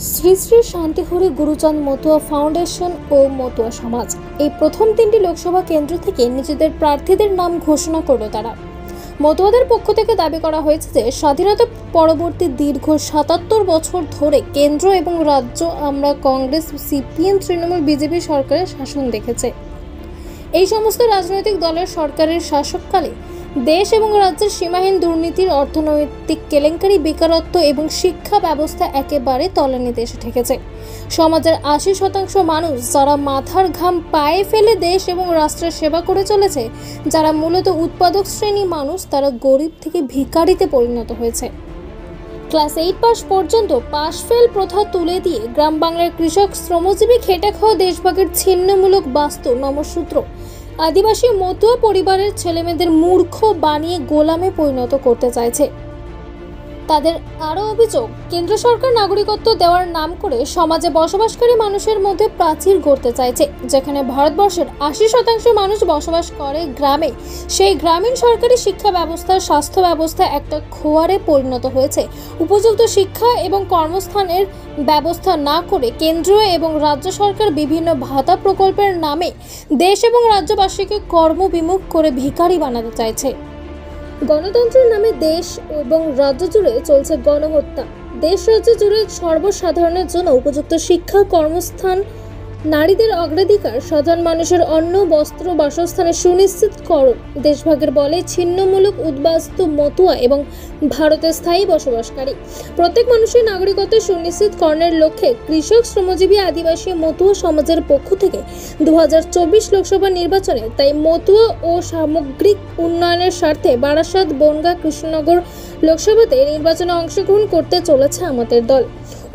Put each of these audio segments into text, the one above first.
Shri Shri Shantihari Guruchand Matua foundation ও মতুয়া সমাজ এই প্রথম তিনটি লোকসভা কেন্দ্র থেকে নিজেদের প্রার্থীদের নাম ঘোষণা করল তারা। মতুয়াদের পক্ষ থেকে দাবি করা হয়েছে যে স্বাধীনতা পরবর্তী দীর্ঘ ৭৭ বছর ধরে কেন্দ্র এবং রাজ্য আমরা কংগ্রেস, সিপিএম, তৃণমূল, বিজেপি সরকারের শাসন দেখেছে। এই সমস্ত রাজনৈতিক দলের সরকারের শাসককালে দেশ এবং রাজ্যের সীমাহীন দুর্নীতির, অর্থনৈতিক কেলেঙ্কারি, বেকারত্ব এবং শিক্ষা ব্যবস্থা একেবারে তলানিতে এসে ঠেকেছে। সমাজের ৮০% মানুষ যারা মাথার ঘাম পায়ে ফেলে দেশ এবং রাষ্ট্রের সেবা করে চলেছে, যারা মূলত উৎপাদক শ্রেণী মানুষ, তারা গরিব থেকে ভিখারিতে পরিণত হয়েছে। ক্লাস 8 পাস পর্যন্ত পাশ ফেল প্রথা তুলে দিয়ে গ্রাম বাংলার কৃষক, শ্রমজীবী, খেটে খাওয়া দেশভাগের ছিন্নমূলক বাস্তু নমসূত্র আদিবাসী মতুয়া পরিবারের ছেলেমেয়েদের মূর্খ বানিয়ে গোলামে পরিণত করতে চাইছে। তাদের আরও অভিযোগ, কেন্দ্র সরকার নাগরিকত্ব দেওয়ার নাম করে সমাজে বসবাসকারী মানুষের মধ্যে প্রাচীর গড়তে চাইছে। যেখানে ভারতবর্ষের ৮০% মানুষ বসবাস করে গ্রামে, সেই গ্রামীণ সরকারি শিক্ষা ব্যবস্থা, স্বাস্থ্য ব্যবস্থা একটা খোয়ারে পরিণত হয়েছে। উপযুক্ত শিক্ষা এবং কর্মস্থানের ব্যবস্থা না করে কেন্দ্র এবং রাজ্য সরকার বিভিন্ন ভাতা প্রকল্পের নামে দেশ এবং রাজ্যবাসীকে কর্মবিমুখ করে ভিখারি বানাতে চাইছে। গণতন্ত্রের নামে দেশ এবং রাজ্য জুড়ে চলছে গণহত্যা। দেশ রাজ্য জুড়ে সর্বসাধারণের জন্য উপযুক্ত শিক্ষা, কর্মস্থান, নারীদের অগ্রাধিকার, সাধারণ মানুষের অন্ন, বস্ত্র, বাসস্থানের সুনিশ্চিতকরণ, দেশভাগের বলে ছিন্নমূলক উদ্বাস্তু মতুয়া এবং ভারতে স্থায়ী বসবাসকারী প্রত্যেক মানুষের নাগরিকত্বের সুনিশ্চিতকরণের লক্ষ্যে কৃষক, শ্রমজীবী, আদিবাসী মতুয়া সমাজের পক্ষ থেকে 2024 লোকসভা নির্বাচনে তাই মতুয়া ও সামগ্রিক উন্নয়নের স্বার্থে বারাসাত, বনগাঁ, কৃষ্ণনগর লোকসভাতে নির্বাচনে অংশগ্রহণ করতে চলেছে আমাদের দল।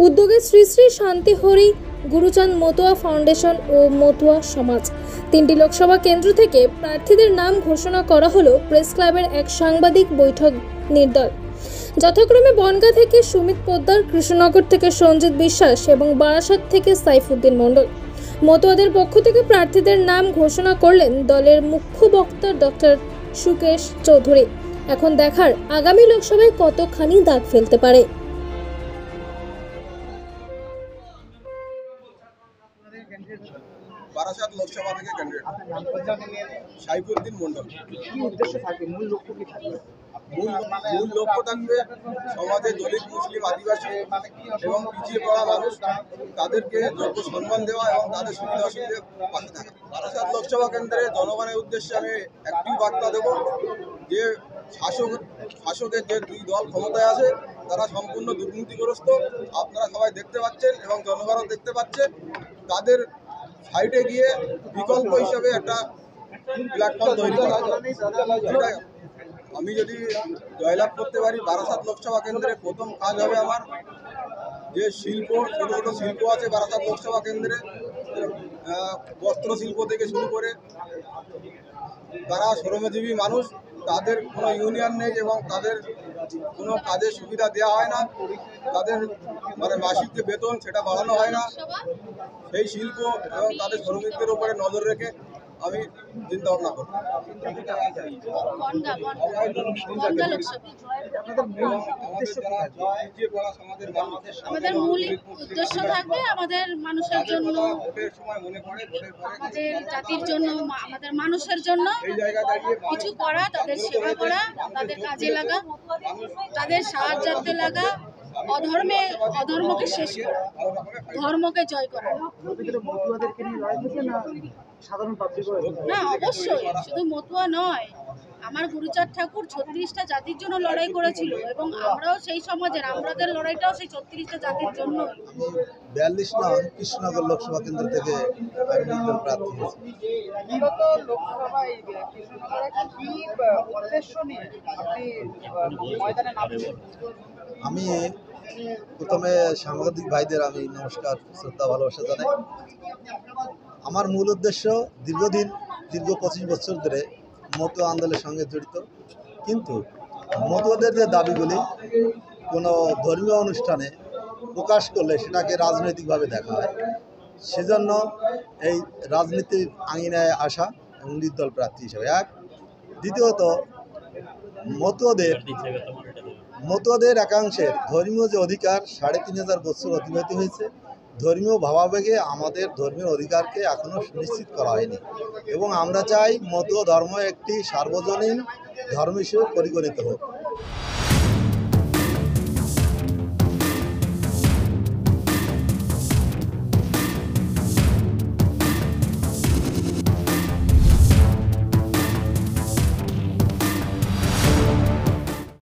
উদ্যোগে শ্রী শ্রী শান্তিহরি গুরুচাঁদ মতুয়া ফাউন্ডেশন ও মতুয়া সমাজ। 3টি লোকসভা কেন্দ্র থেকে প্রার্থীদের নাম ঘোষণা করা হলো প্রেস ক্লাবের এক সাংবাদিক বৈঠক নির্দল। যথাক্রমে বনগাঁ থেকে সুমিত পোদ্দার, কৃষ্ণনগর থেকে সঞ্জিত বিশ্বাস এবং বারাসাত থেকে সাইফুদ্দিন মণ্ডল। মতুয়াদের পক্ষ থেকে প্রার্থীদের নাম ঘোষণা করলেন দলের মুখ্য বক্তা ডক্টর সুকেশ চৌধুরী। এখন দেখার আগামী লোকসভায় কতখানি দাগ ফেলতে পারে। বারাসাত লোকসভা থেকে ক্যান্ডিডেট সাইফুদ্দিন মণ্ডল। কি উদ্দেশ্য থাকবে, মূল লক্ষ্য কি থাকবে? মূল লক্ষ্য থাকবে সমাজে দলিত, মুসলিম, আদিবাসী এবং পিছিয়ে পড়া মানুষ, তাদেরকে যোগ্য সম্মান দেওয়া এবং তাদের সুবিধা অসুবিধে পাশে থাকা। বারাসাত লোকসভা কেন্দ্রে জনগণের উদ্দেশ্যে আমি একটি বার্তা দেব যে শাসকের যে 2 দল ক্ষমতায় আছে তারা সম্পূর্ণ দুর্নীতিগ্রস্ত। আপনারা সবাই দেখতে পাচ্ছেন এবং জনগণও দেখতে পাচ্ছে। তাদের সাইডে গিয়ে বিকল্প হিসাবে একটা প্ল্যাটফর্ম তৈরি করা। আমি যদি জয়লাভ করতে পারি বারাসাত লোকসভা কেন্দ্রে, প্রথম কাজ হবে আমার যে শিল্প, ছোটো ছোটো শিল্প আছে বারাসাত লোকসভা কেন্দ্রে, বস্ত্র শিল্প থেকে শুরু করে, তারা শ্রমজীবী মানুষ, তাদের কোনো ইউনিয়ন নেই এবং তাদের কোনো কাজের সুবিধা দেওয়া হয় না। তাদের মাসিক যে বেতন সেটা বাড়ানো হয় না। সেই শিল্প এবং তাদের শ্রমিকদের উপরে নজর রেখে আমি চিন্তা ভাবনা করব। আমাদের মূল উদ্দেশ্য থাকবে আমাদের মানুষের জন্য, আমাদের জাতির জন্য, আমাদের মানুষের জন্য কিছু করা, তাদের সেবা করা, তাদের কাজে লাগা, তাদের সাহায্যার্থে লাগা, অধর্মকে শেষ করা, ধর্মকে জয় করা। না, অবশ্যই শুধু মতুয়া নয়, আমার গুরুচাঁদ ঠাকুর 36টা জাতির জন্য লড়াই করেছিল এবং আমরাও সেই সমাজের, আমাদের লড়াইটাও সেই 36টা জাতির জন্য। 42 নং কৃষ্ণনগর লোকসভা কেন্দ্র থেকে আমি নির্দল প্রার্থী হয়েছি। আমি প্রথমে সাংবাদিক ভাইদের আমি নমস্কার, শ্রদ্ধা, ভালোবাসা জানাই। আমার মূল উদ্দেশ্য দীর্ঘ 25 বছর ধরে মতুয়া আন্দোলনের সঙ্গে জড়িত। কিন্তু মতুয়াদের যে দাবিগুলি কোনো ধর্মীয় অনুষ্ঠানে প্রকাশ করলে সেটাকে রাজনৈতিকভাবে দেখা হয়, সেজন্য এই রাজনীতির আঙিনায় আসা এবং নির্দল প্রার্থী হিসেবে। দ্বিতীয়ত, মতুয়াদের একাংশের ধর্মীয় যে অধিকার ৩৫০০ বছর অতিবাহিত হয়েছে, ধর্মীয় ভাবাবেগে আমাদের ধর্মীয় অধিকারকে এখনও সুনিশ্চিত করা হয়নি এবং আমরা চাই মতুয়া ধর্ম একটি সার্বজনীন ধর্ম হিসেবে পরিগণিত হোক।